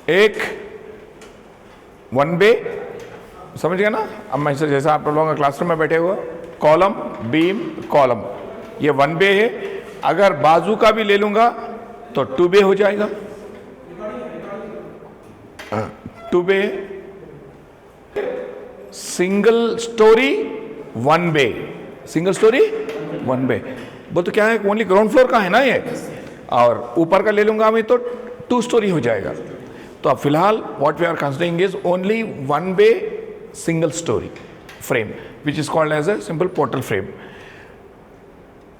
एक वन बे, समझ गए ना। अब मैं जैसा आप लोगों का क्लासरूम में बैठे हुए, कॉलम बीम कॉलम, ये वन बे है। अगर बाजू का भी ले लूंगा तो टू बे हो जाएगा, two bay. Single storey one bay, single storey one bay. वो तो क्या है, ओनली ग्राउंड फ्लोर का है ना ये, और ऊपर का ले लूंगा मैं तो टू स्टोरी हो जाएगा। तो अब फिलहाल what we are considering is only one bay single storey frame which is called as a simple portal frame.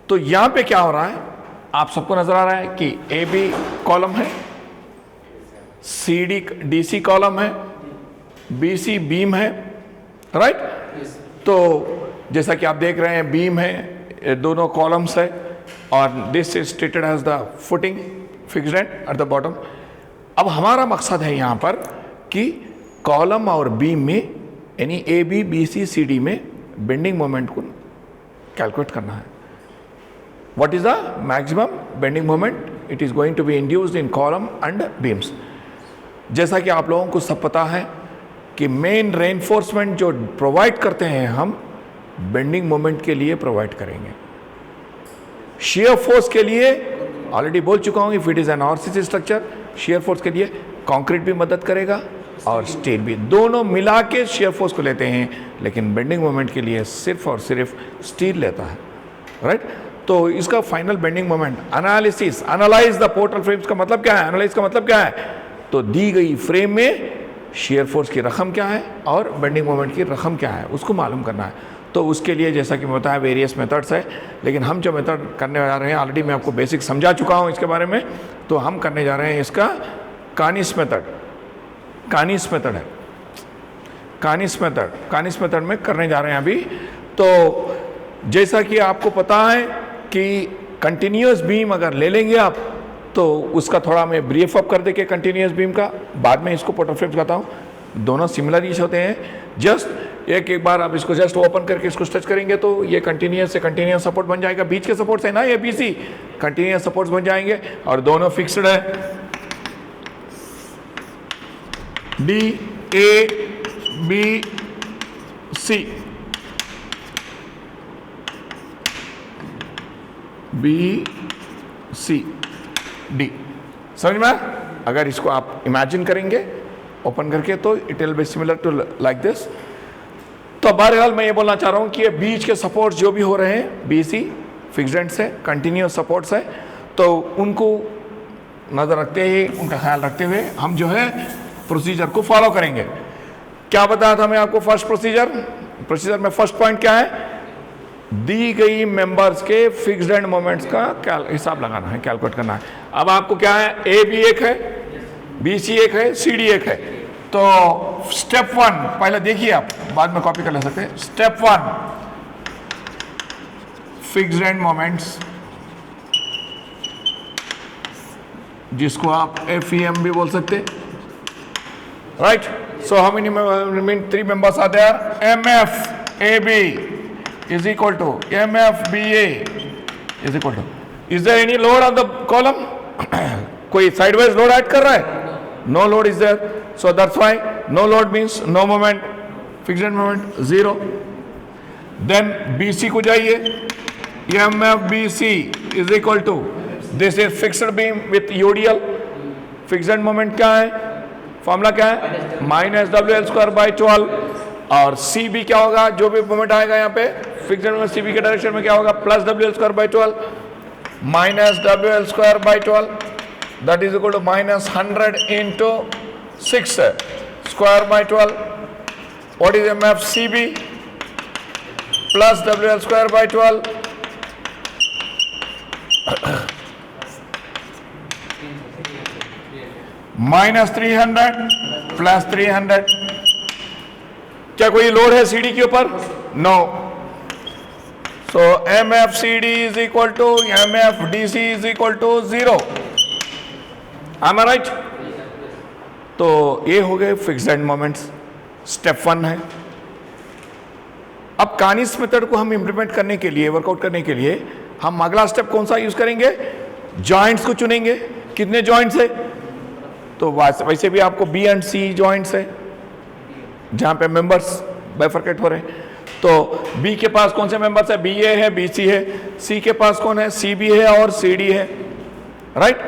तो यहां पे क्या हो रहा है, आप सबको नजर आ रहा है कि ए बी कॉलम है, C D D C column है, बी सी बीम है, राइट। तो जैसा कि आप देख रहे हैं बीम है, दोनों कॉलम्स है, और this is stated as the footing fixed at the bottom. अब हमारा मकसद है यहां पर कि कॉलम और बीम में यानी A B B C C D में बेंडिंग मोमेंट को कैलकुलेट करना है। What is the maximum bending moment it is going to be induced in column and beams. जैसा कि आप लोगों को सब पता है कि मेन रेनफोर्समेंट जो प्रोवाइड करते हैं हम बेंडिंग मोमेंट के लिए प्रोवाइड करेंगे। शियर फोर्स के लिए ऑलरेडी बोल चुका हूं, if it is an RCC structure, shear force के लिए कंक्रीट भी मदद करेगा और स्टील भी, दोनों मिला के शियर फोर्स को लेते हैं, लेकिन बेंडिंग मोमेंट के लिए सिर्फ और सिर्फ स्टील लेता है, राइट। तो इसका final bending moment analysis, analyse the portal frames का मतलब क्या है, एनालाइज का मतलब क्या है, तो दी गई फ्रेम में शियर फोर्स की रकम क्या है और बेंडिंग मोमेंट की रकम क्या है उसको मालूम करना है। तो उसके लिए जैसा कि मैं बताया वेरियस मेथड्स है, लेकिन हम जो मेथड करने जा रहे हैं ऑलरेडी मैं आपको बेसिक समझा चुका हूं इसके बारे में। तो हम करने जा रहे हैं इसका कानिस मेथड, कानिस मेथड है, कानिस मेथड में करने जा रहे हैं अभी। तो जैसा कि आपको पता है कि कंटिन्यूअस बीम अगर ले लेंगे आप तो उसका थोड़ा मैं ब्रीफ अप कर दे के कंटिन्यूअस बीम का, बाद में इसको पोर्टल फ्रेम्स कहता हूँ, दोनों सिमिलर ही होते हैं। जस्ट एक बार आप इसको जस्ट ओपन करके इसको स्ट्रेच करेंगे तो ये कंटिन्यूअस से कंटिन्यूअस सपोर्ट बन जाएगा। बीच के सपोर्ट्स है ना ये बीसी, कंटिन्यूअस सपोर्ट्स बन जाएंगे और दोनों फिक्स्ड है। D A B C, B C D, समझ में? अगर इसको आप इमेजिन करेंगे ओपन करके तो it will be similar to like this. तो बहरहाल मैं ये बोलना चाह रहा हूँ कि ये बीच के सपोर्ट्स जो भी हो रहे हैं बीसी फिक्स्ड से कंटिन्यूअस सपोर्ट्स है, तो उनको नज़र रखते ही, उनका ख्याल रखते हुए हम जो है प्रोसीजर को फॉलो करेंगे। क्या बताया था मैं आपको फर्स्ट प्रोसीजर में फर्स्ट पॉइंट क्या है, दी गई मेंबर्स के फिक्स्ड एंड मोमेंट्स का हिसाब लगाना है, कैलकुलेट करना है। अब आपको क्या है, ए बी एक है, बी सी एक है, सी डी एक है। तो स्टेप वन पहले देखिए, आप बाद में कॉपी कर ले सकते हैं। Step one fixed end moments, जिसको आप FEM भी बोल सकते, right. So how many three members are there, MF AB is equal to MFBA is equal to, is there any load on the column? कोई sideways load ऐड कर रहा है? No load is there, so that's why no load means no moment, fixed moment 0. Then BC को जाइए, MFBC is equal to, this is fixed beam with UDL, fixed moment क्या है, formula क्या है, minus WL²/12, और CB क्या होगा, जो भी मोमेंट आएगा यहाँ पे फिक्स्ड में CB के डायरेक्शन में क्या होगा, plus WL²/12 minus WL²/12, that is equal to minus 100 into 6²/12। What is MFCB plus WL²/12 minus 300 plus 300। क्या कोई लोड है सीडी के ऊपर? No. So MFCD is equal to MFDC is equal to 0। am I right? तो ये हो गए fixed end moments, step 1 है। अब कानिस मेथड को हम इंप्लीमेंट करने के लिए, वर्कआउट करने के लिए हम अगला स्टेप कौन सा यूज करेंगे, जॉइंट्स को चुनेंगे। कितने जॉइंट्स है? तो वैसे भी आपको बी एंड सी जॉइंट्स है जहां पे मेंबर्स बाइफरकेट हो रहे हैं। तो बी के पास कौन से मेंबर्स है? बी ए है, बी सी है। सी के पास कौन है? सी बी है और सी डी है, राइट।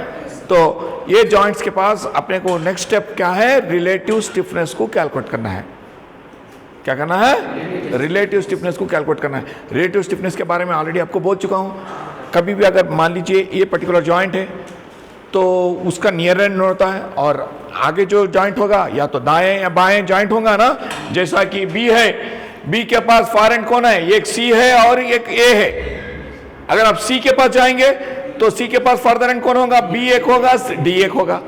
तो ये जॉइंट्स के पास अपने को नेक्स्ट स्टेप क्या है? रिलेटिव स्टिफनेस को कैलकुलेट करना है। क्या करना है? रिलेटिव स्टिफनेस को कैलकुलेट करना है। रिलेटिव स्टिफनेस के बारे में ऑलरेडी आपको बोल चुका हूं। कभी भी अगर मान लीजिए ये पर्टिकुलर जॉइंट है तो उसका नियर एंड होता है और आगे जो जॉइंट होगा या तो दाएं या बाएं जॉइंट होगा ना। जैसा कि बी है, बी के पास फार एंड कौन है? एक सी है और एक ए है। अगर आप सी के पास जाएंगे तो सी के पास फर्दर एंड कौन होगा? बी एक होगा, डी एक होगा,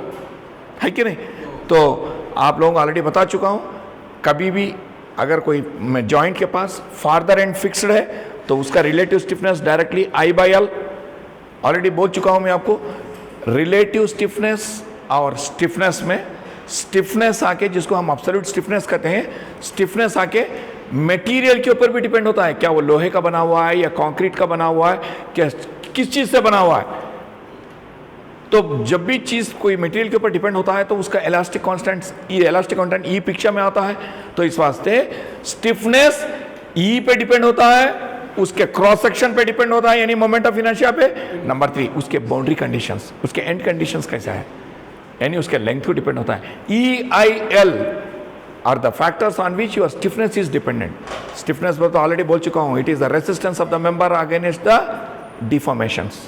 है कि नहीं? तो आप लोगों को ऑलरेडी बता चुका हूं, कभी भी अगर कोई जॉइंट के पास फार्दर एंड फिक्स्ड है तो उसका relative stiffness directly I by L. Already बोल चुका हूं मैं आपको, रिलेटिव स्टिफनेस और स्टिफनेस में स्टिफनेस आके, जिसको हम एब्सोल्यूट स्टिफनेस कहते हैं, स्टिफनेस आके मटेरियल के ऊपर भी डिपेंड होता है। क्या वो लोहे का बना हुआ है या कंक्रीट का बना हुआ है, क्या किस चीज से बना हुआ है। तो जब भी चीज कोई मटेरियल के ऊपर डिपेंड होता है तो उसका इलास्टिक कांस्टेंट ई पिक्चर में आता है। तो इस वास्ते स्टिफनेस ई पे डिपेंड होता है, उसके क्रॉस सेक्शन पे डिपेंड होता है यानी मोमेंट ऑफ इनर्शिया पे। नंबर 3 उसके बाउंड्री कंडीशंस, उसके एंड कंडीशंस कैसा है यानी उसके लेंथ पे डिपेंड होता है। E I L are the factors on which your stiffness is dependent. Stiffness पर तो ऑलरेडी बोल चुका हूं, it is the resistance of the member against the deformations.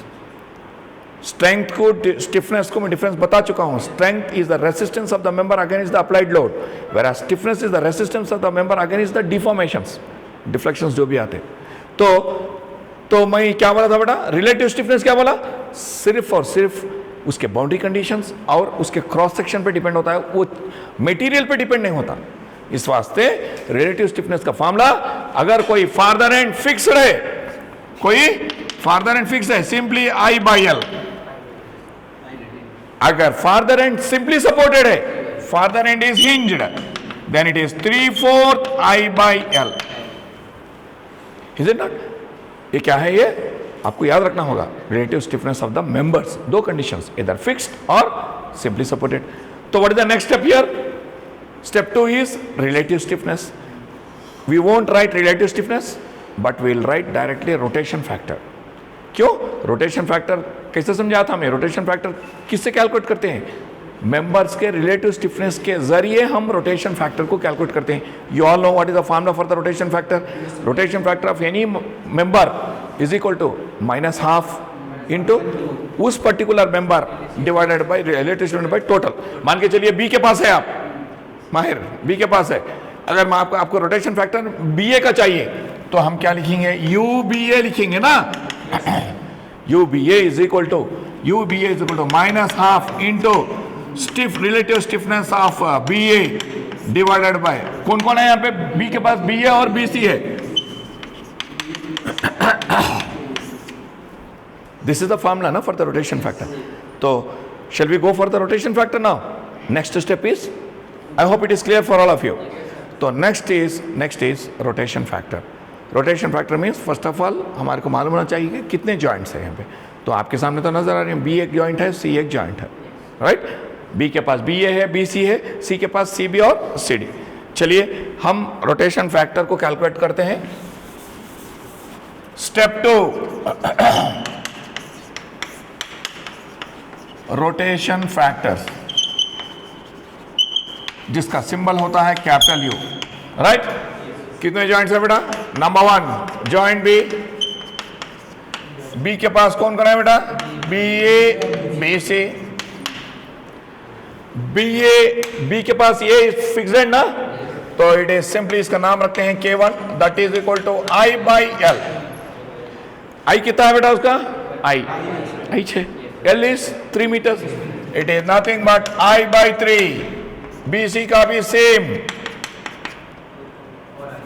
Strength को स्टिफनेस को मैं डिफरेंस बता चुका हूं। Strength is the resistance of the member against the applied load, whereas stiffness is the resistance of the member against the deformations, deflections जो भी आते। तो मैं क्या बोला था बेटा? रिलेटिव स्टिफनेस क्या बोला? सिर्फ और सिर्फ उसके बाउंड्री कंडीशंस और उसके क्रॉस सेक्शन पे डिपेंड होता है, वो मटेरियल पे डिपेंड नहीं होता। इस वास्ते रिलेटिव स्टिफनेस का फॉर्मूला, अगर कोई फार्दर एंड फिक्स्ड है, कोई फार्दर एंड फिक्स्ड है, सिंपली आई बाई एल। अगर फार्दर एंड सिंपली सपोर्टेड है, farther end is hinged, then it is 3/4 I by L. Is it not? ये क्या है? ये आपको याद रखना होगा। Relative stiffness of the members, दो कंडीशंस, इधर फिक्स्ड और सिंपली सपोर्टेड। तो what is the next step here? Step 2 is relative stiffness. We won't write relative stiffness but we will write directly rotation factor. क्यों? Rotation factor कैसे समझा था मैं? Rotation factor किससे कैलकुलेट करते हैं? मेंबर्स के रिलेटिव स्टिफनेस के जरिए हम रोटेशन फैक्टर को कैलकुलेट करते हैं। You all know what is the formula for the rotation factor? Rotation factor of any member is equal to -12 into उस particular member divided by relative stiffness by total. मान के चलिए B के पास है, आप माहिर बी के पास है, अगर मैं आपको रोटेशन फैक्टर बी ए का चाहिए तो हम क्या लिखेंगे? यू बी ए लिखेंगे ना। U B A is equal to -12 into stiff relative stiffness of B A divided by, कौन कौन है यहाँ पे? बी के पास बी ए और बी सी है। दिस इज द फॉर्मूला ना फॉर द रोटेशन फैक्टर। तो shall we go for the rotation factor now? Next step is, I hope it is clear for all of you. तो next is rotation factor. Rotation factor means first of all हमारे को मालूम होना चाहिए कि कितने joints हैं यहाँ पे। तो आपके सामने तो नजर आ रही है, बी एक जॉइंट है, सी एक जॉइंट है, राइट? बी के पास बी ए है, बी सी है, सी के पास सी बी और सी डी। चलिए हम रोटेशन फैक्टर को कैलकुलेट करते हैं। स्टेप 2 रोटेशन फैक्टर, जिसका सिंबल होता है कैपिटल यू, राइट? कितने जॉइंट्स है बेटा? Number 1 joint B. बी के पास कौन कौन है बेटा? B A B C. बी के पास ये फिक्स्ड है ना, तो इट इज सिंपली, इसका नाम रखते हैं K1, that is equal to I by L. I कितना है बेटा उसका? I 6, L is 3 metre, it is nothing but I by 3। B C का भी सेम,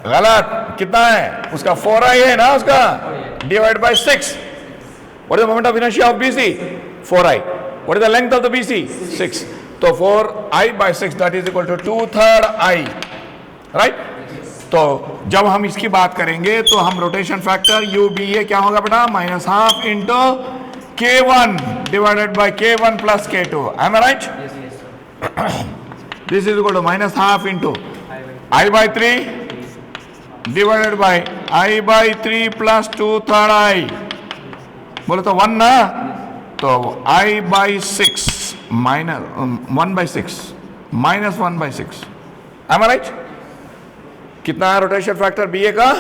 गलत, कितना है उसका? 4i है ना उसका, divide by 6। What is the moment of inertia of BC? 4i। What is the length of the BC? 6। तो 4i by 6 that is equal to 2/3 i, right? तो जब हम इसकी बात करेंगे तो हम रोटेशन फैक्टर UBA क्या होगा बेटा? -12 into K1 divided by K1 plus K2। Am I right? This is equal to minus half into I by 3 divided by I by 3 plus 2/3 I, बोले तो 1 ना, तो I by 6 minus 1/6 minus 1/6, am I right? कितना है rotation factor B A का?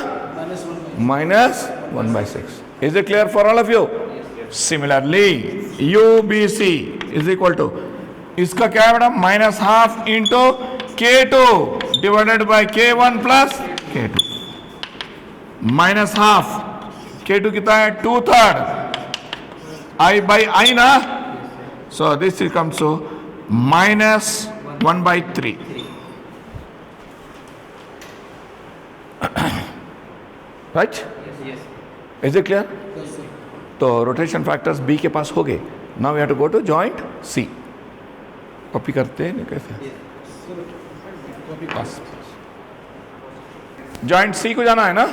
Minus 1/6. Is it clear for all of you? Similarly U B C is equal to, इसका क्या है madam? Minus half into K2 divided by K1 plus K2, minus half K2 कितना है? 2/3 I by I ना, so this is comes to minus 1/3. Right? Is it clear? तो rotation factors B के पास हो गए. Now we have to go to joint C. Copy करते हैं कैसे? बस जॉइंट सी को जाना है ना?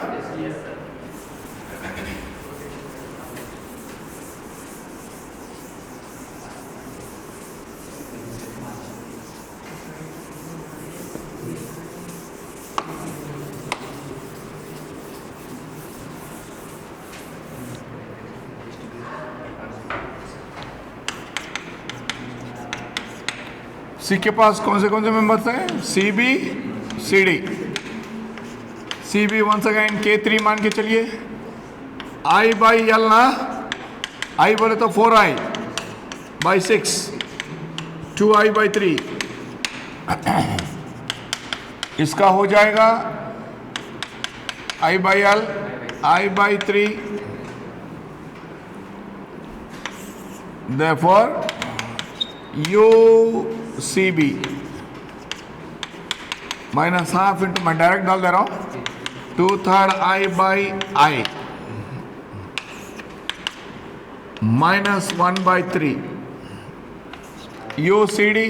सी के पास कौन से मेंबर्स हैं? C B C D. C B once again K3 मान के चलिए. आई बाई एल ना, आई बोले तो 4i बाई 6, 2i बाई 3. इसका हो जाएगा I by L, I by 3. Therefore U C B minus half into, मैं डायरेक्ट डाल दे रहा हूं, 2/3 I by I minus 1/3 U C D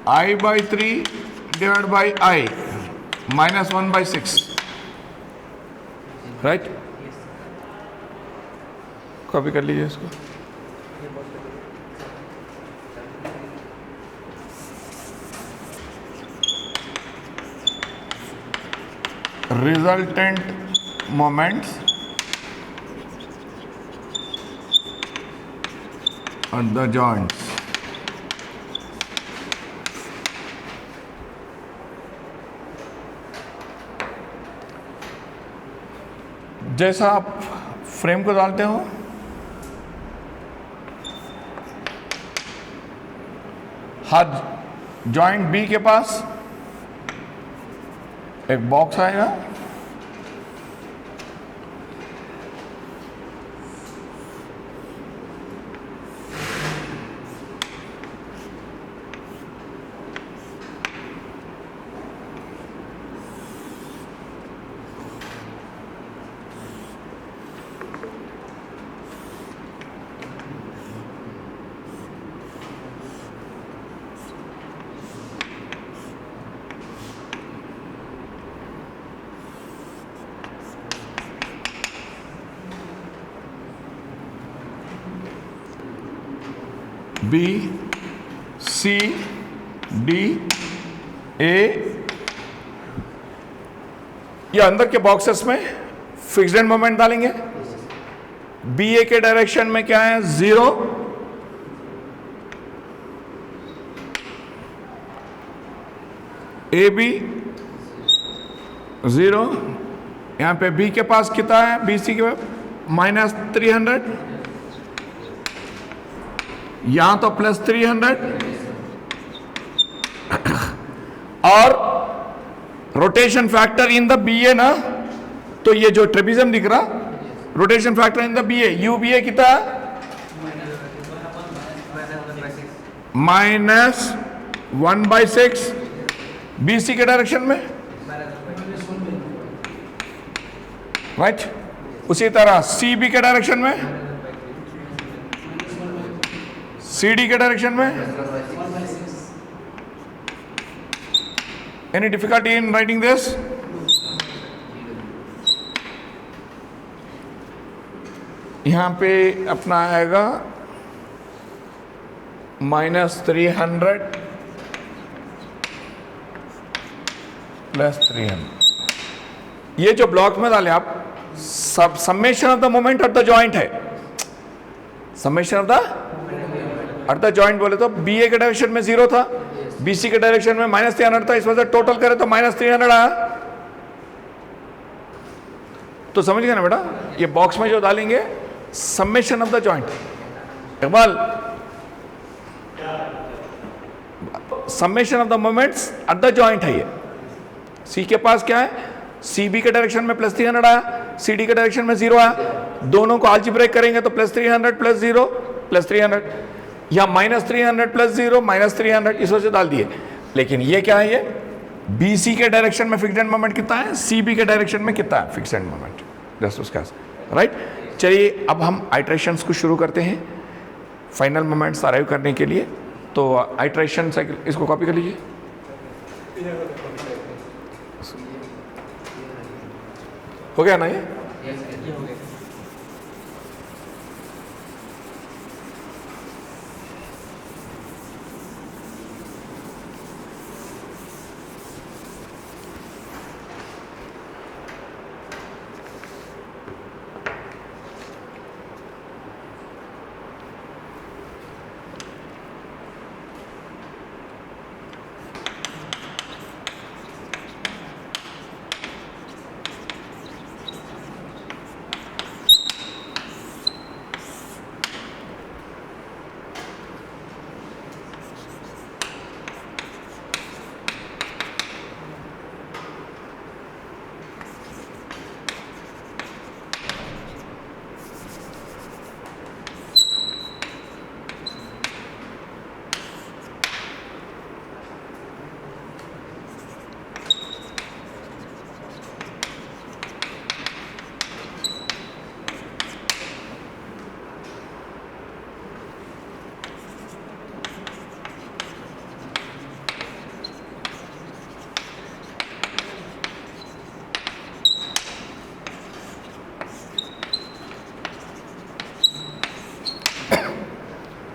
I by 3 divide by I minus 1/6. Right? Copy कर लीजिए इसको. resultant moments at the joints. जैसा आप फ्रेम को डालते हो, हाथ जॉइंट बी के पास एक बॉक्स आएगा, बी सी डी ए, ये अंदर के बॉक्सेस में फिक्स्ड एंड मोमेंट डालेंगे. बी ए के डायरेक्शन में क्या है? 0. A B 0. यहां पे बी के पास कितना है? बी सी के पास माइनस 300, यहां तो प्लस 300. और rotation factor in the B A ना, तो ये जो ट्रेपिज्म दिख रहा, rotation factor in the B A, U B A कितना? माइनस 1/6. बी सी के डायरेक्शन में, राइट? उसी तरह सी बी के डायरेक्शन में, सी डी के डायरेक्शन में. Any difficulty in writing this? यहां पे अपना आएगा -300 + 300। ये जो ब्लॉक में डाले आप, सब summation of the moment at the joint है। Summation of the at the joint बोले तो BA के डायरेक्शन में 0 था, BC के डायरेक्शन में -300 था, इस वजह से टोटल करे तो -300 आया। तो समझ गए ना बेटा, ये बॉक्स में जो डालेंगे summation of the joint, Iqbal summation of the moments eight the joint है। ये सी के पास क्या है, CB के डायरेक्शन में +300 आया, CD के डायरेक्शन में 0 आया, दोनों को अलजेब्रिक करेंगे तो +300 + 0 + 300, या -300 + 0 -300, इस वजह से डाल दिए। लेकिन ये क्या है, ये BC के डायरेक्शन में फिक्स्ड एंड मोमेंट कितना है, CB के डायरेक्शन में कितना है फिक्स्ड एंड मोमेंट, जस्ट उसका राइट। चलिए अब हम आइट्रेशंस को शुरू करते हैं फाइनल मोमेंट्स अराइव करने के लिए। तो आइट्रेशन साइकिल, इसको कॉपी कर लीजिए। हो गया ना ये?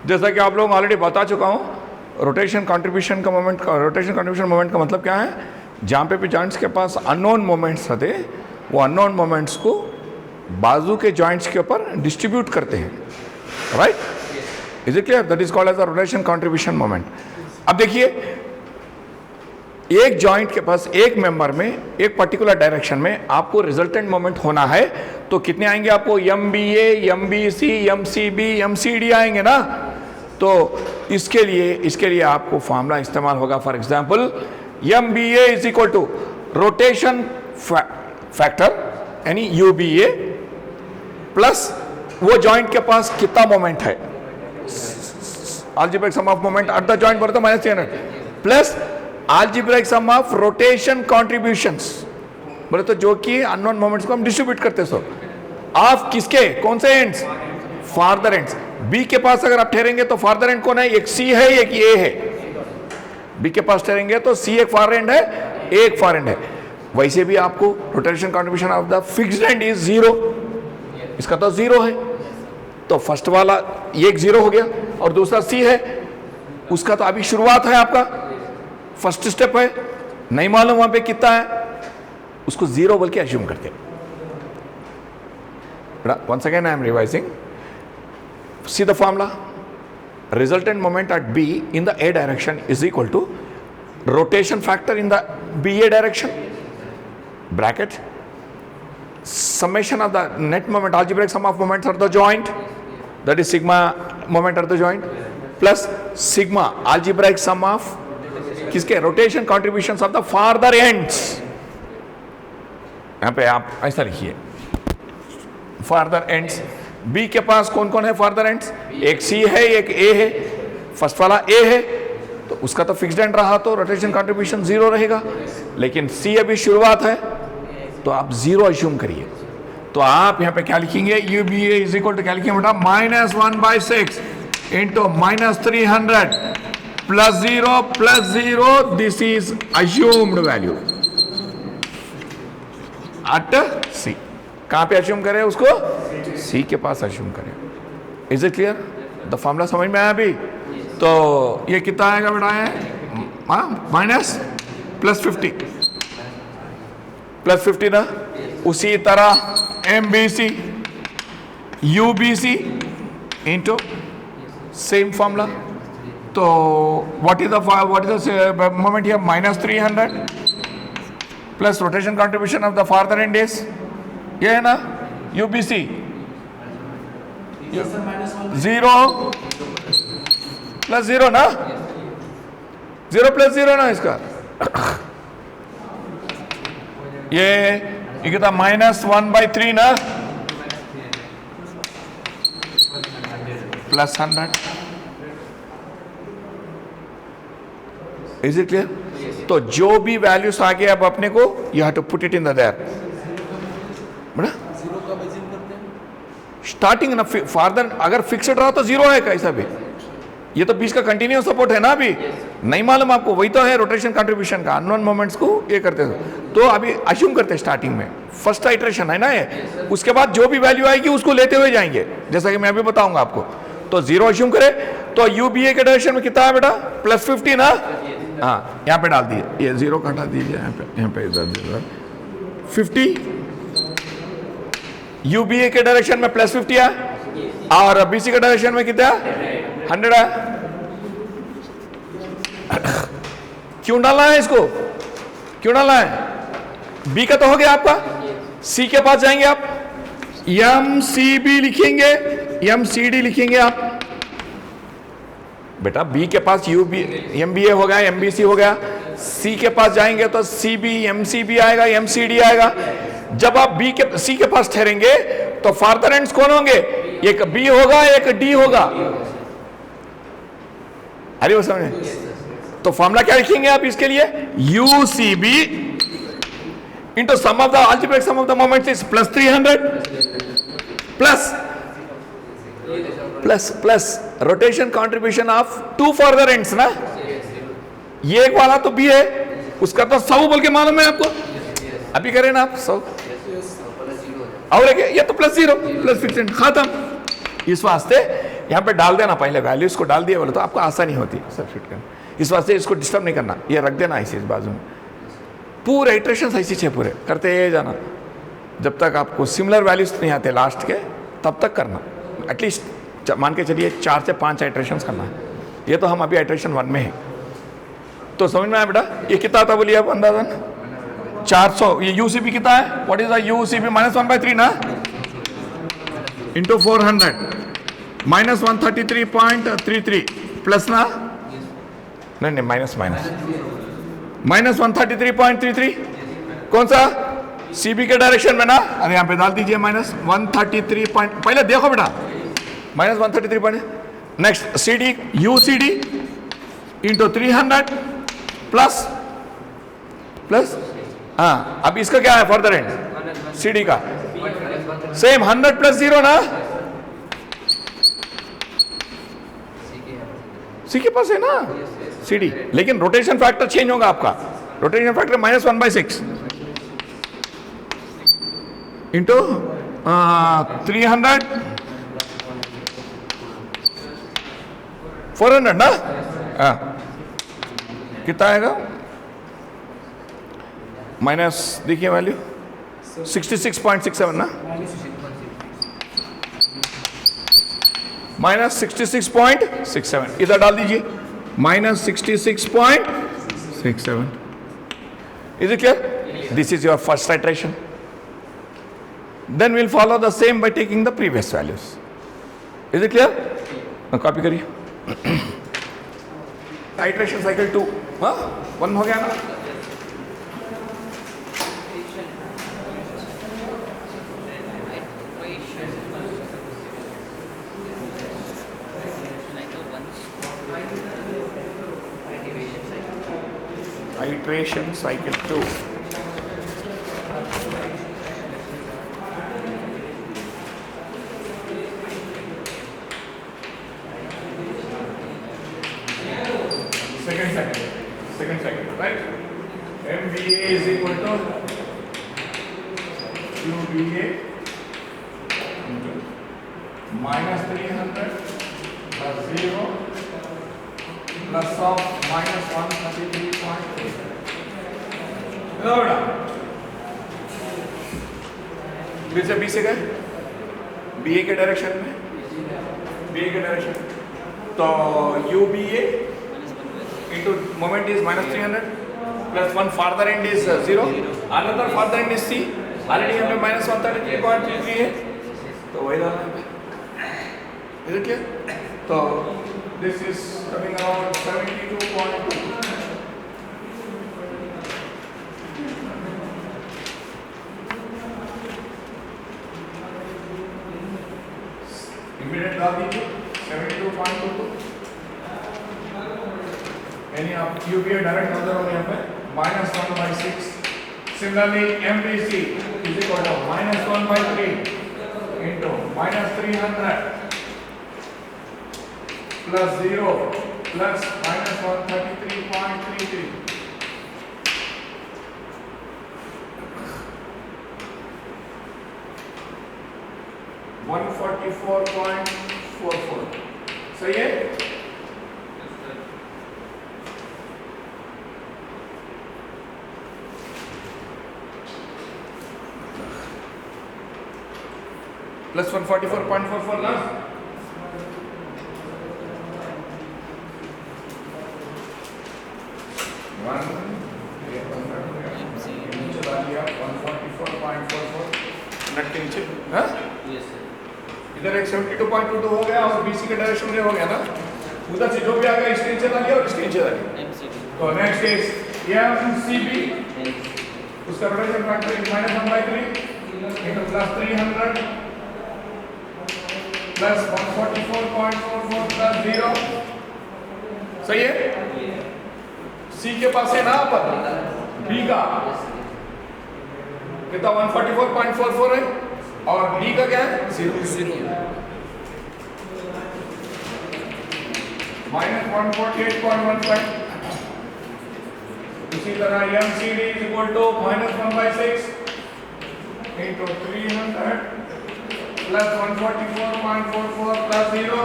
जैसा कि आप लोगों को ऑलरेडी बता चुका हूं, रोटेशन कंट्रीब्यूशन का मोमेंट का मतलब क्या है, जहां पे भी जॉइंट्स के पास अननोन मोमेंट्स थे, वो अननोन मोमेंट्स को बाजू के जॉइंट्स के ऊपर डिस्ट्रीब्यूट करते हैं, right. Is it clear? That is called as the rotation contribution moment. अब देखिए, एक जॉइंट के पास एक मेंबर में एक पर्टिकुलर डायरेक्शन में आपको रिजल्टेंट मोमेंट होना है, तो कितने आएंगे आपको, MBA, MBC, MCB, MCD आएंगे ना। तो इसके लिए आपको फॉर्मूला इस्तेमाल होगा। For example, MBA is equal to rotation factor यानी UBA प्लस वो जॉइंट के पास कितना मोमेंट है, algebraic sum of moment at the joint बोले तो -300 plus algebraic sum of rotation contributions बोले तो जो कि अननोन मोमेंट्स को हम डिस्ट्रीब्यूट करते सो ऑफ किसके, कौन से एंड्स, फार्दर एंड्स। बी के पास अगर आप ठहरेंगे तो फार्दर एंड कौन है, एक C है एक A है। बी के पास ठहरेंगे तो C एक फार एंड है, एक फार एंड है। वैसे भी आपको rotation contribution of the fixed and is 0, इसका तो 0 है, तो फर्स्ट वाला एक 0 हो गया और दूसरा C है, उसका तो अभी शुरुआत है, आपका फर्स्ट स्टेप है, नहीं मालूम वहां पे कितना है, उसको 0 बोल के अज्यूम करते हैं। Once again I am revising. See the formula. Resultant moment at B in the A direction is equal to rotation factor in the BA direction, bracket, summation of the net moment, algebraic sum of moments at the joint, that is sigma moment at the joint, plus sigma algebraic sum of किसके, rotation contributions of the farther ends। यहाँ पे आप ऐसा लिखिए, farther ends. B के पास कौन कौन है फार्दर एंड्स, एक C है एक A है, फर्स्ट वाला A है तो उसका तो फिक्स्ड एंड रहा तो रोटेशन कंट्रीब्यूशन 0 रहेगा, लेकिन C अभी शुरुआत है तो आप 0 अज्यूम करिए। तो आप यहाँ पे क्या लिखेंगे, UBA इज इक्वल टू क्या लिखेंगे बेटा, -1/6 into -300 + 0 this is assumed value at C। कहां पे अज्यूम करें उसको, C के पास अज्यूम करें। Is it clear? The formula समझ में आया अभी? तो ये कितना आएगा बेटा है माइनस +50 ना। उसी तरह MBC UBC into same formula. तो what is the moment here -300 plus rotation contribution of the farther end days, ये है ना UBC 0 + 0 ना, 0 + 0 ना इसका ये कितना -1/3 ना +100। Is it clear? तो जो भी वैल्यूज आ गए अब अपने को you have to put it in the their starting ना फार्दर। अगर फिक्स्ड रहा तो 0 है कैसा भी, ये तो बीच का कंटिन्यूस सपोर्ट है ना, अभी नहीं मालूम आपको, वही तो है रोटेशन कंट्रीब्यूशन का। अननोन मोमेंट्स को ये करते हैं तो अभी अश्यूम करते हैं स्टार्टिंग में, फर्स्ट आइटरेशन है ना ये, उसके बाद जो भी वैल्यू आएगी उसको लेते हुए जाएंगे, जैसा कि मैं अभी बताऊंगा आपको। तो 0 अश्यूम करे तो UBA के डायरेक्शन में कितना है बेटा +50 ना, हाँ यहाँ पे डाल दिए, ये 0 हटा दीजिए यहाँ पे इधर 50 UBA के डायरेक्शन में +50 है और BC के डायरेक्शन में कितना 100 है। क्यों डालना है इसको, क्यों डालना है? B का तो हो गया आपका, C के पास जाएंगे आप MCB लिखेंगे, MCD लिखेंगे आप बेटा। B के पास MBA हो गया, MBC हो गया, C के पास जाएंगे तो CB MCB आएगा, MCD आएगा। जब आप C के पास ठहरेंगे तो फार्दर एंड्स कौन होंगे, एक B होगा एक D होगा। अरे वो समझे? तो फॉर्मूला क्या लिखेंगे आप इसके लिए, UCB into sum of the algebraic sum of the moments is +300 plus rotation contribution of 2 further ends ना। ये एक वाला तो B है, उसका तो 100 बोल के मालूम है आपको, अभी करें ना आप 100 और ये तो +0 +15 खत्म। इस वास्ते यहाँ पे डाल देना, पहले वैल्यूज को डाल दिया बोले तो आपको आसानी होती है सब्स्टिट्यूट करना। इस वास्ते इसको डिस्टर्ब नहीं करना, ये रख देना ऐसे इस बाजू में, पूरे इटरेशन ऐसी छे पूरे करते जाना जब तक आपको सिमिलर वैल्यूज नहीं आते लास्ट के, तब तक करना। एटलीस्ट मान के चलिए 4 से 5 आइटरेशन करना है। ये तो हम अभी आइटरेशन 1 में है, तो समझ में आया बेटा? ये कितना था बोलिए आप अंदाजन 400। ये UCB कितना है, व्हाट इज द UCB -1/3 ना इंटू 400 -133.33 प्लस ना, नहीं -133.33 कौन सा CB के डायरेक्शन में ना। अरे यहाँ पे डाल दीजिए -133 पहले देखो बेटा -133 next CD UCD into 300 plus हाँ। अब इसका क्या है फर्दर एंड CD का सेम 100 + 0 ना, C के पास है ना CD, लेकिन रोटेशन फैक्टर चेंज होगा आपका। रोटेशन फैक्टर -1/6 इंटू 300 400 ना, कितना आएगा माइनस, देखिए वैल्यू 66.67 ना, -66.67 इधर डाल दीजिए -66.67। Is it clear? This is your first iteration. Then will follow the same by taking the previous values. Is it clear? Copy करिए। आइटरेशन साइकिल 2 1 हो गया ना। Iteration cycle 2. Second cycle, right? MBA is equal to UBA -300 + 0 plus of -133.3 बेटा फिर से B से गए B A के डायरेक्शन में बी ए के डायरेक्शन तो U B A into moment is -300 plus 1 farther end is 0 another farther end is C already हमने -133.33 है तो वही डालना है इज इट क्लियर तो this is coming around 72.2 immediate डाल दीजिए 72.22 यानी आप यूपीए डायरेक्ट नजर हो यहाँ पे -1/6 similarly MBC is equal to -1/3 into -300 plus 0 plus -133.33 144.44 सही है प्लस 144.44 ना चला लिया 144.44 नट के नीचे हाँ इधर एक 72.22 हो गया और बीसी के डायरेक्शन में हो गया ना उधर से जो भी आ गया इसके नीचे डाल दिया और इसके नीचे डाल दिया तो नेक्स्ट इज एमसीबी उसका rotation factor is -1/3 into plus 300 plus 144.44 plus 0 सही है सी के पास है ना पर बी का कितना 144.44 है और डी का क्या है 0 -148.15 इसी तरह MCD is equal to -1/6 into 300 plus 144.44 plus 0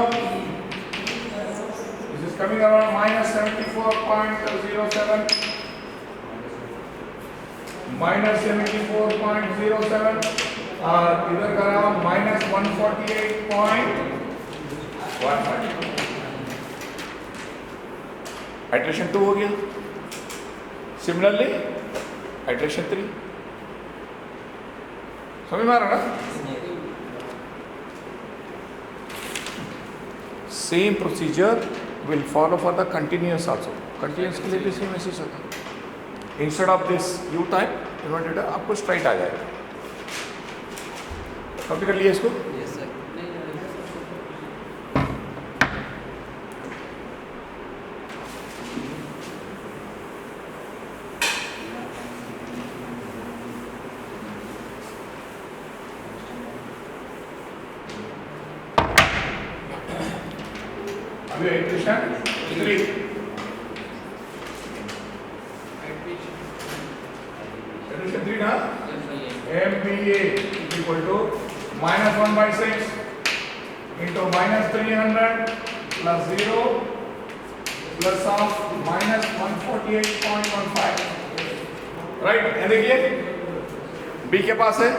this is coming around -74.07 -74.07 और इधर का रहा -148.1 आइटरेशन 2 हो गया सिमिलरली आइटरेशन 3 समझ में आ रहा ना same procedure will follow for the continuous also continuous के लिए भी सेम ऐसे होता instead of this you time inverted आपको स्ट्राइट आ जाएगा कॉपी कर लिया इसको Equation 3 equation 3 ना MPA equal to -1/6 into -300 plus 0 plus of -148.15 right ये देखिए B के पास है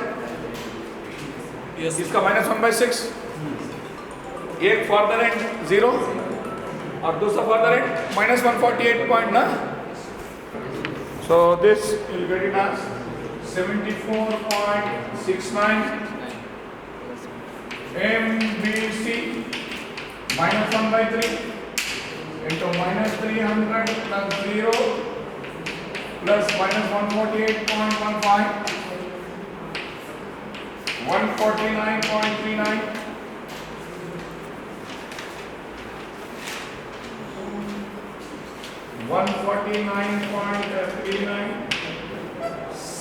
इसका -1/6 एक फर्दर एंड 0 और दूसरा फर्दर एंड -148 पॉइंट ना so this will get it as 74.69 MBC -1/3 into -300 plus 0 plus -148.15 149.39 149.39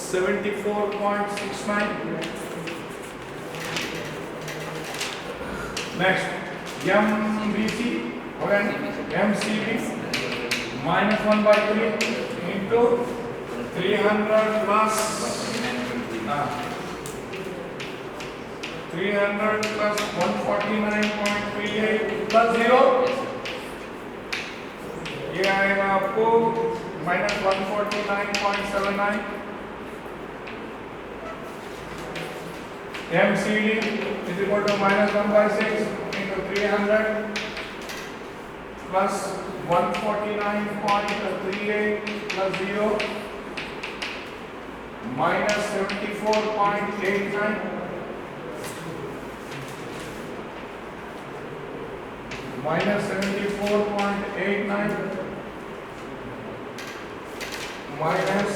74.69 next MBC okay MCB -1/3 into 300 plus 300 plus 149.38 plus 0 ये आएगा आपको -149.79। MCD is equal to -1/6 into 300 plus 149.38 plus 0 minus 74.89 minus 74.89 minus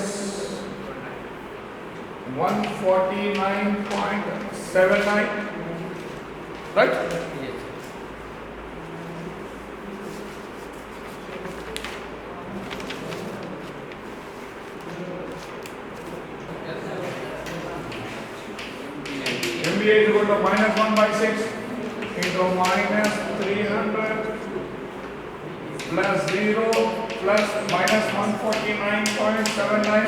149.79, right? Yes. MBA is equal to -1/6 into -300 plus 0 plus minus 149.79.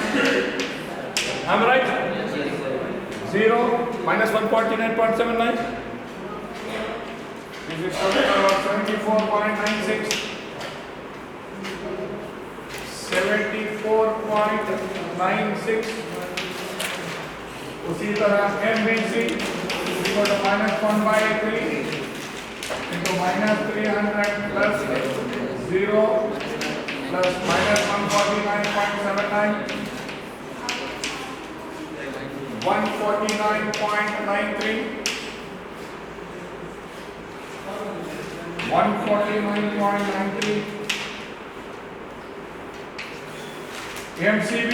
Am I right? 0 minus 149.79. This is total of 74.96. 74.96. उसी तरह MBC equal to -1/3 into -300 plus 0 plus minus 149.79 149.93 149.93 MCB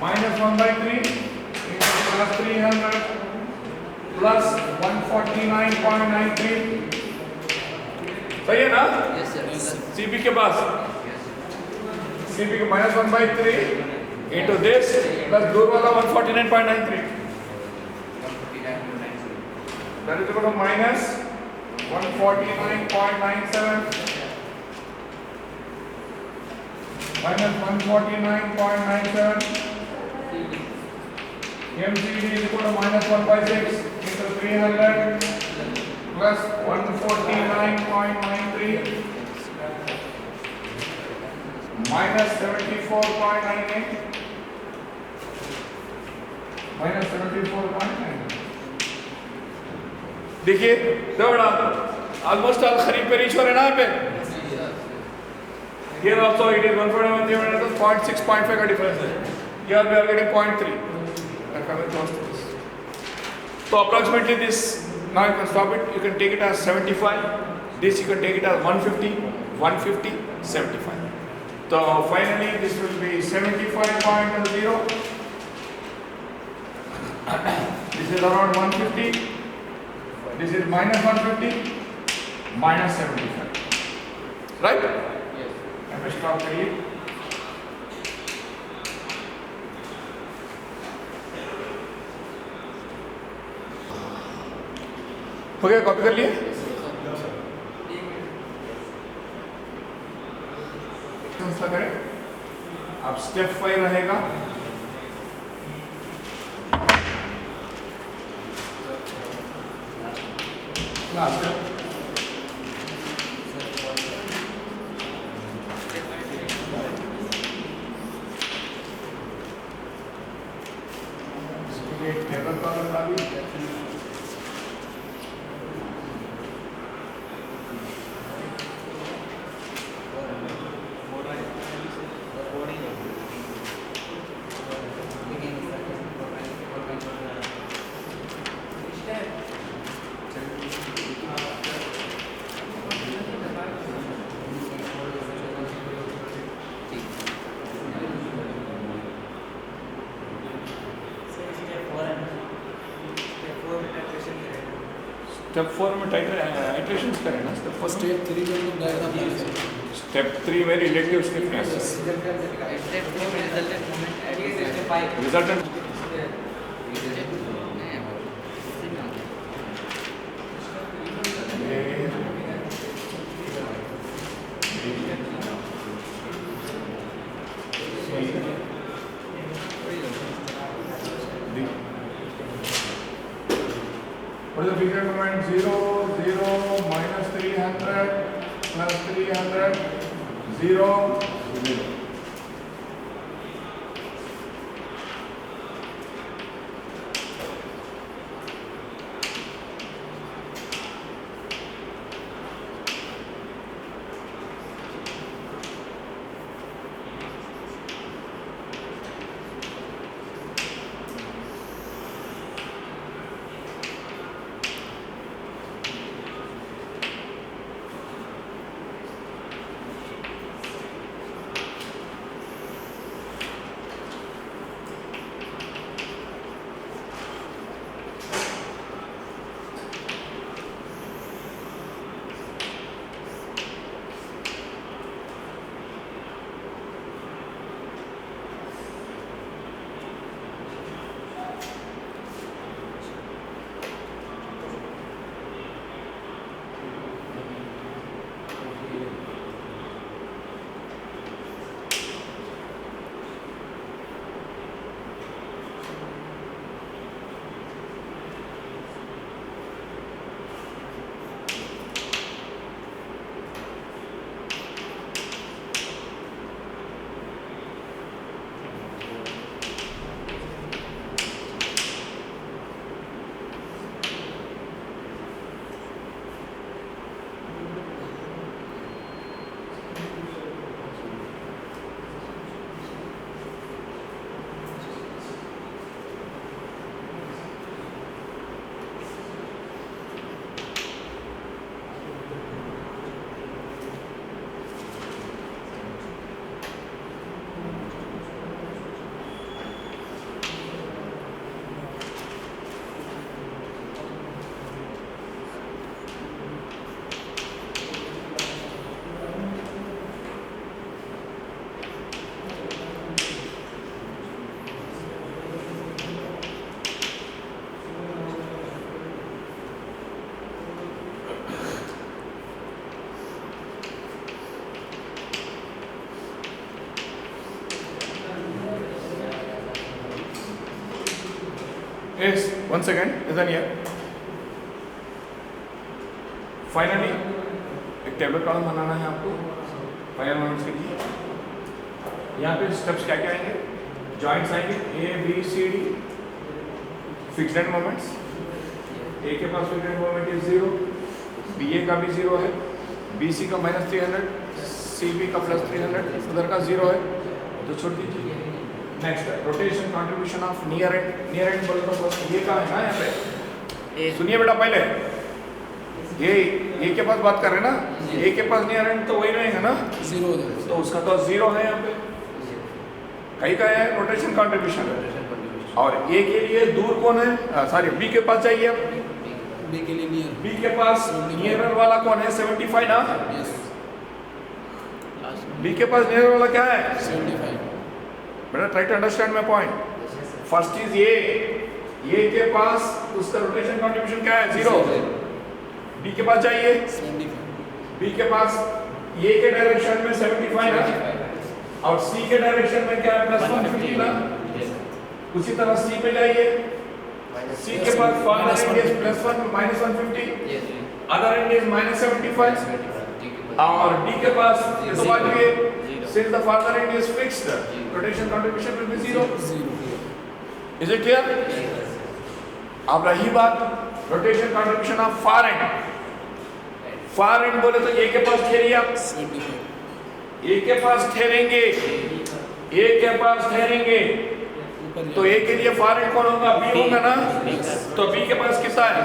-1/3 into plus 300 plus 149.93 सही है ना? Yes, sir. CB के पास CB के -1/3 into this plus दूर वाला 149.93 that is equal to minus 149.97 minus 149.97 MCD is equal to -1/6 into 300 plus 149.93 minus 74.98 minus 74.98। देखिए third almost all खरीब पे रीच हो रहे ना यहाँ पे। Here also it is 141 divided by 0.6, 0.5 का difference है। Here we are getting 0.3। Like I will close this. So approximately this, now you can stop it, you can take it as 75, this you can take it as 150, 150, 75. So finally this will be 75.0, this is around 150, this is minus 150, minus 75, right? Yes. I will stop here. हो गया, copy कर लिए? संस्था करें। अब step 5 रहेगा। Last table पर डाली। स्टेप 4 में आइटरेशंस करें ना। स्टेप 4 स्टेप 3 में डायग्राम बनाएंगे। स्टेप 3 में रिलेटिव स्टिफनेस Step 4 में resultant moment at step 5. Resultant what is the figure moment? 0 0 minus 300 plus 300 0 0. Yes, 1 second, isn't here. Finally, एक टेबल कॉलम बनाना है आपको फाइनल मोमेंट्स के लिए। यहाँ पे स्टेप्स क्या क्या आएंगे? जॉइंट्स आएंगे A B C D, fixed end moments. A के पास fixed end moment is 0, B A का भी 0 है, बी सी का -300, सी बी का +300, उधर का 0 है तो छोड़ दीजिए। Next rotation contribution of near and बोलो तो ये का है ना यहाँ पे। सुनिए बेटा पहले, ये ए के पास बात कर रहे हैं ना, ए के पास नियर एंड तो वही रहेगा ना 0 हो जाएगा। तो उसका तो 0 है यहाँ पे। कहीं का है रोटेशन कंट्रीब्यूशन। और ए के लिए दूर कौन है? सॉरी बी के पास जाइए अब। बी के लिए नियर, बी के पास नियर वाला कौन है? 75 ना। यस, बी के पास नियर वाला क्या है? 75। बेटा try to understand my point. First is A के पास उसका रोटेशन कंट्रीब्यूशन क्या है? 0। बी के पास जाइए, 75। बी के पास ए के डायरेक्शन में 75 है और सी के डायरेक्शन में क्या है? +150 ना। उसी तरह सी पे जाइए, सी के पास far end is +150, other end is -75 और डी के पास ये तो बात ये since the farther end is fixed, rotation contribution will be 0. Is it clear? अब रही बात rotation contribution of far end. far end बोले तो ए के पास ठहरिए आप, 75। ए के पास ठहरेंगे, ए के पास ठहरेंगे तो ए के लिए फार एंड कौन होगा? बी होगा ना। तो बी के पास कितना है?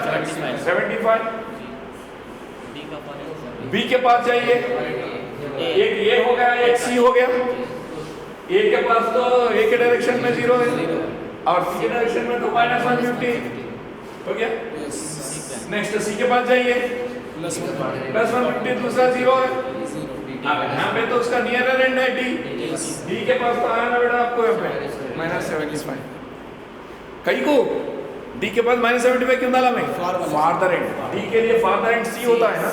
75। बी के पास जाइए, एक ये हो गया, एक सी हो गया। ए के पास तो ए के डायरेक्शन में 0 है और सी के डायरेक्शन में तो -150 हो गया। नेक्स्ट सी के पास जाइए, +150, दूसरा 0 है। अब यहाँ पे तो उसका नियरर एंड है डी। डी के पास तो आया ना बेटा आपको यहाँ पे -75। कहीं को डी के पास -75 क्यों डाला मैं? Farther and. डी के लिए फार्दर एंड सी होता है ना,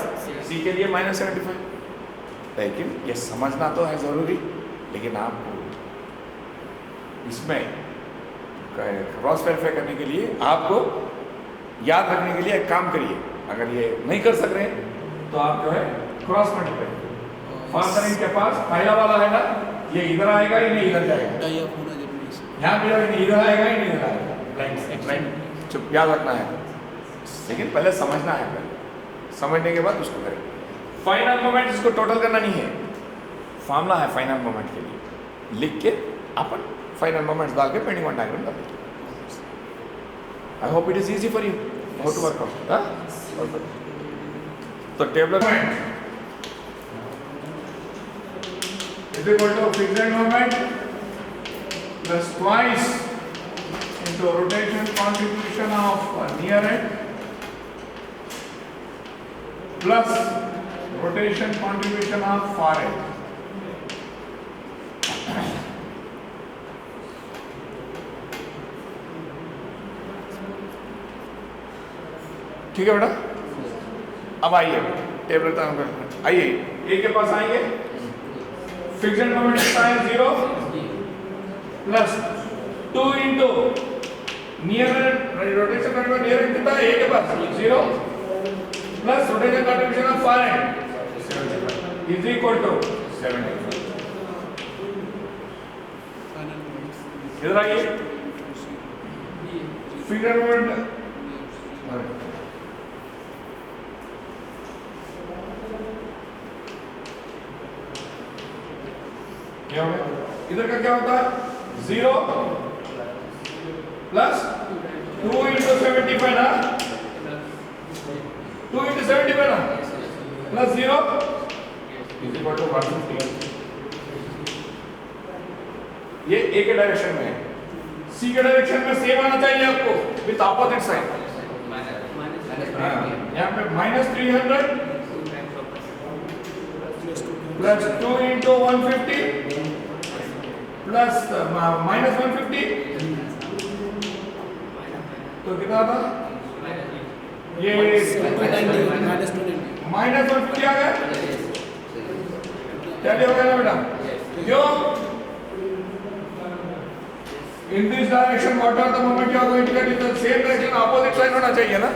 सी के लिए -75। लेकिन ये समझना तो है ज़रूरी, लेकिन आपको इसमें क्रॉस वेरीफाई करने के लिए आपको याद रखने के लिए एक काम करिए। अगर ये नहीं कर सक रहे तो आप जो है क्रॉस मल्टीप्लाई फार्मर के पास पहला वाला है ना, ये इधर आएगा या नहीं इधर जाएगा, टाई अप होना जरूरी है। यहाँ पे जाएगा, इधर आएगा या नहीं इधर आएगा, लाइन चुप याद रखना है, लेकिन पहले समझना है, पहले समझने के बाद उसको करें। फाइनल मोमेंट इसको टोटल करना नहीं है, फॉर्मूला है फाइनल मोमेंट के लिए, लिख के अपन फाइनल मोमेंट्स डाल के पेंडिंग वन डायग्राम डाल दीजिए। I hope it is easy for you how to work out. तो table is equal to fixed moment plus twice into rotation contribution of near end plus rotation contribution of far end. ठीक है बेटा, अब आइए table पर आइए, ए के पास आएंगे, फिक्स्ड मोमेंट कितना है 0 plus 2 into near rotation contribution near end कितना है, ए के पास 0 plus rotation contribution of far end is equal to 70। इधर आइए, फिक्स्ड मोमेंट क्या होगा, इधर का क्या होता है 0 प्लस 2 इंटू 75 ना, 2 इंटू 75 ना प्लस 0 इज इक्वल टू 150। ये ए के डायरेक्शन में है, सी के डायरेक्शन में सेम आना चाहिए आपको विथ ऑपोजिट साइन। यहाँ पे -300 प्लस 2 इंटू 150 प्लस -150 तो कितना था ये -150 आ गया, क्या हो गया ना बेटा, क्यों in this direction what are the moment you are going to get in the same direction, opposite sign होना चाहिए ना,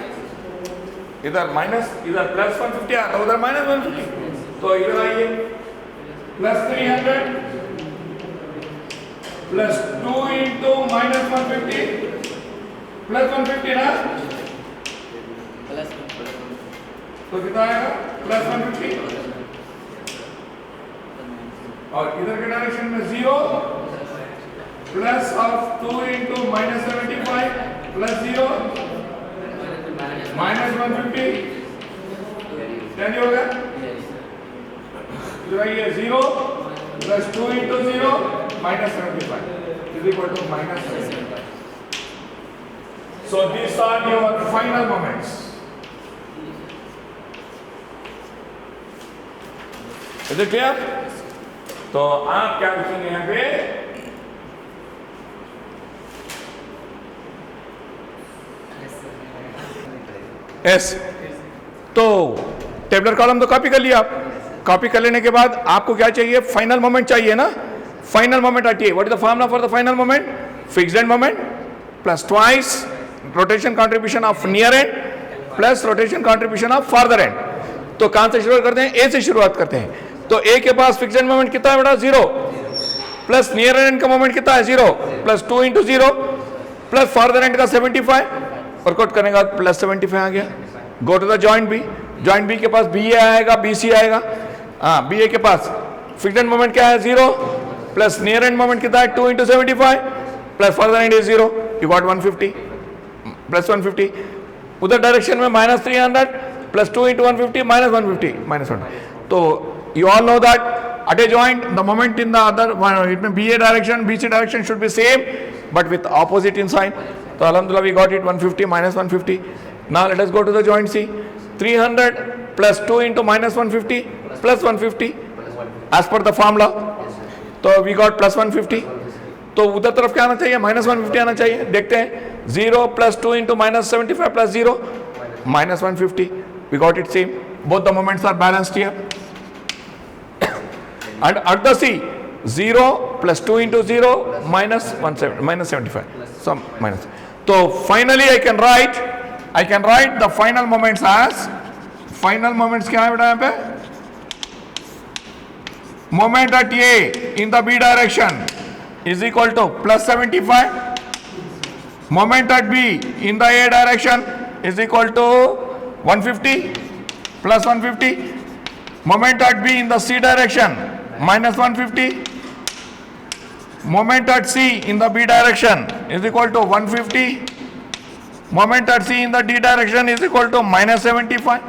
इधर माइनस इधर प्लस 150 आता है, उधर -150, तो इधर आइए प्लस 300 प्लस 2 इंटू -150 प्लस 150 ना, तो कितना आएगा प्लस 150, और इधर के डायरेक्शन में 0 प्लस ऑफ 2 इंटू -75 प्लस 0 -150 क्या हो गया, इधर आइए 0 plus 2 into 0 -75 is equal to -75. So these are your final moments. Is it clear? तो आप क्या लिखेंगे यहाँ पे, एस। तो टेबलर कॉलम तो कॉपी कर लिया आप, कॉपी कर लेने के बाद आपको क्या चाहिए, फाइनल मोमेंट चाहिए ना, फाइनल मोमेंट आती है, what is the formula for the final moment, fixed end moment plus twice rotation contribution of near and plus rotation contribution of farther and. तो कहां से शुरुआत करते हैं, ए से शुरुआत करते हैं। तो ए के पास फिक्स्ड एंड मोमेंट कितना है बेटा 0 प्लस नियर एंड का मोमेंट कितना है 0 plus 2 into 0 plus farther end का 75, वर्कआउट करने का प्लस 75 आ गया। Go to the joint B, joint B के पास बी ए आएगा, बी सी आएगा, हाँ बी ए के पास फिक्स्ड एंड मोमेंट क्या है 0 प्लस नियर एंड मोमेंट कितना है 2 into 75 plus farther end is 0, you got 150 plus 150। उधर डायरेक्शन में -300 प्लस 2 इंटू 150 -150 -1। तो you all know that at a joint the moment in the other one, it may be a direction, BC direction should be same but with opposite in sign. So alhamdulillah we got it 150 -150. Now let us go to the joint C, 300 plus 2 into -150 plus 150 as per the formula. तो we got plus 150, तो उधर तरफ क्या आना चाहिए -150 आना चाहिए। देखते हैं 0 plus 2 into -75 plus 0 -150, we got it same, both the moments are balanced here. And at the C 0 plus 2 into 0 -75 some minus. So finally I can write the final moments as, final moments क्या है बेटा यहाँ पे, moment at A in the B direction is equal to plus 75. Moment at B in the A direction is equal to 150 plus 150. Moment at B in the C direction minus 150. Moment at C in the B direction is equal to 150. Moment at C in the D direction is equal to minus 75.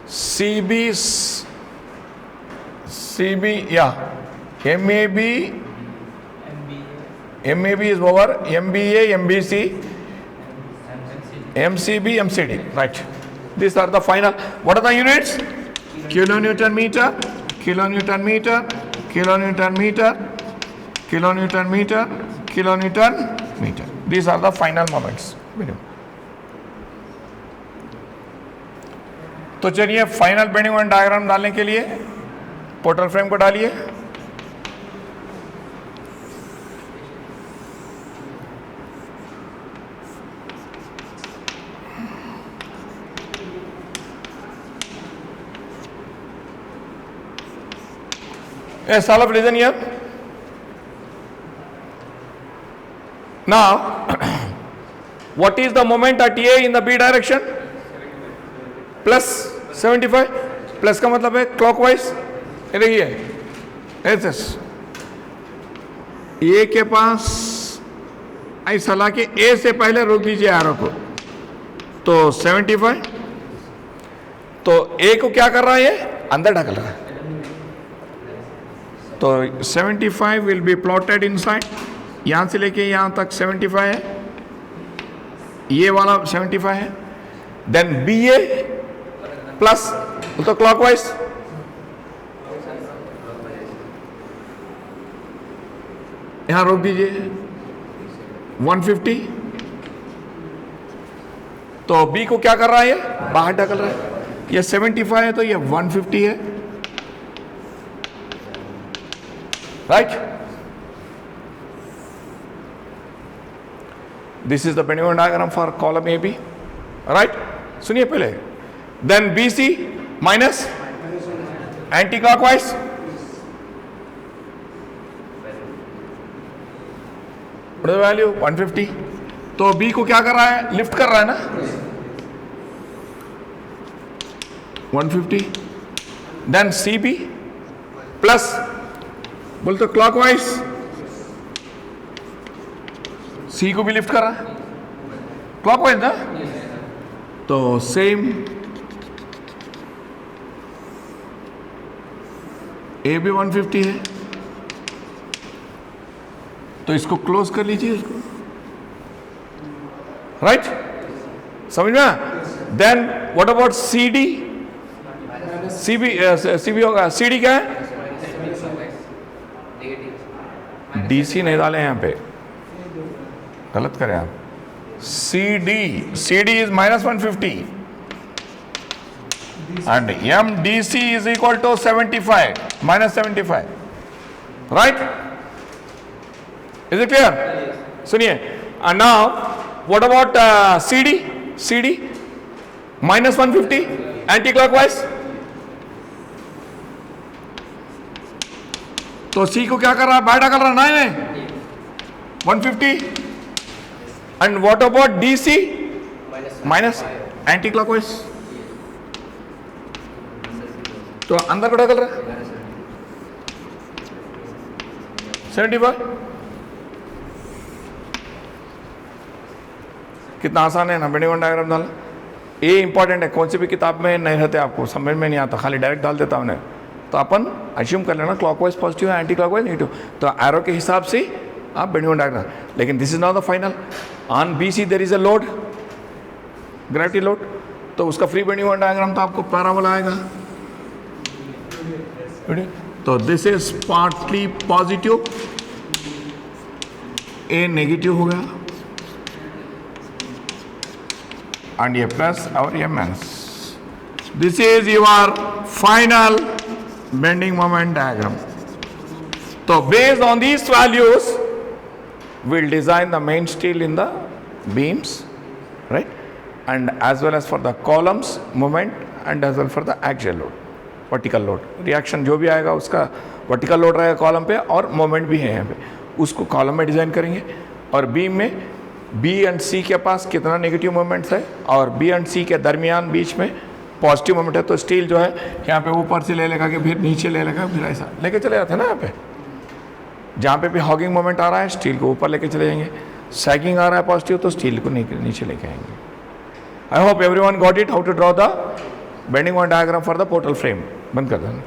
CB, yeah, MAB is over, MBA, MBC, MCB, MCD, right. These are the final. What are the units? Kilonewton meter, kilonewton meter, kilonewton meter, kilonewton meter, kilonewton meter. These are the final moments. तो चलिए final bending moment diagram डालने के लिए portal frame को डालिए. Yes, all of listen here. Now, what is the moment at A in the B direction? Plus 75. Plus का मतलब है क्लॉकवाइज. ये देखिए ऐसे ए के पास ऐसा ला के ए से पहले रोक दीजिए आरो को, तो 75. तो ए को क्या कर रहा है, ये अंदर ढकल रहा है. तो 75 विल बी प्लॉटेड इनसाइड. यहां से लेके यहां तक 75 है, ये वाला 75 है. देन बी ए प्लस तो क्लॉकवाइज. यहां रोक दीजिए 150. तो बी को क्या कर रहा है, ये बाहर ढकल रहा है. ये 75 है तो ये 150 है, right. This is the bending moment diagram for column A B, right. सुनिए पहले. Then B C minus anti clockwise. Value 150. तो बी को क्या कर रहा है, लिफ्ट कर रहा है ना 150. देन सी बी प्लस बोलते क्लॉकवाइज, सी को भी लिफ्ट कर रहा है क्लॉकवाइज ना. तो सेम ए भी 150 है, तो इसको क्लोज कर लीजिए इसको, राइट. समझ में. Then what about C D. C B होगा. सी डी क्या है, डीसी नहीं डाले यहां पे, गलत करें आप. C D is minus 150 and MDC is equal to 75 minus 75, right? Is it clear? सुनिए. And now what about CD minus 150 anti-clockwise. तो C को क्या कर रहा है, बाहर ढकल रहा है 150. And what about DC minus anti-clockwise. तो अंदर को ढकल रहा है 75. कितना आसान है ना बेंडिंग मोमेंट डायग्राम डालना. ये इंपॉर्टेंट है, कौन सी भी किताब में नहीं रहते, आपको समझ में नहीं आता, खाली डायरेक्ट डाल देता उन्हें. तो अपन अज्यूम कर लेना क्लॉकवाइज पॉजिटिव है, एंटी क्लॉकवाइज नेगेटिव. तो एरो के हिसाब से आप बेंडिंग मोमेंट डायग्राम. लेकिन this is not the final. On B C there is a load, gravity load. तो उसका फ्री बेंडिंग मोमेंट डायग्राम तो आपको पैराबोला आएगा. तो this is partly positive, a negative हो गया, एंड ये प्लस और ये minus. This is your final bending moment diagram. तो based on these values we'll design the main steel in the beams, right, and as well as for the columns moment and as well for the axial load. Vertical load, reaction जो भी आएगा उसका vertical load रहेगा column पे, और moment भी है यहाँ पे, उसको कॉलम में डिज़ाइन करेंगे। और बीम में बी एंड सी के पास कितना नेगेटिव मोमेंट्स है और बी एंड सी के दरमियान बीच में पॉजिटिव मोमेंट है, तो स्टील जो है यहाँ पे ऊपर से ले लेगा कि फिर नीचे ले लेगा, फिर ऐसा लेके चले जाते हैं ना। यहाँ पे जहाँ पे भी हॉगिंग मोमेंट आ रहा है स्टील को ऊपर लेके चले जाएंगे, सैगिंग आ रहा है पॉजिटिव तो स्टील को नीचे लेके आएंगे। I hope everyone got it how to draw the bending moment diagram for the portal frame. बंद कर देना।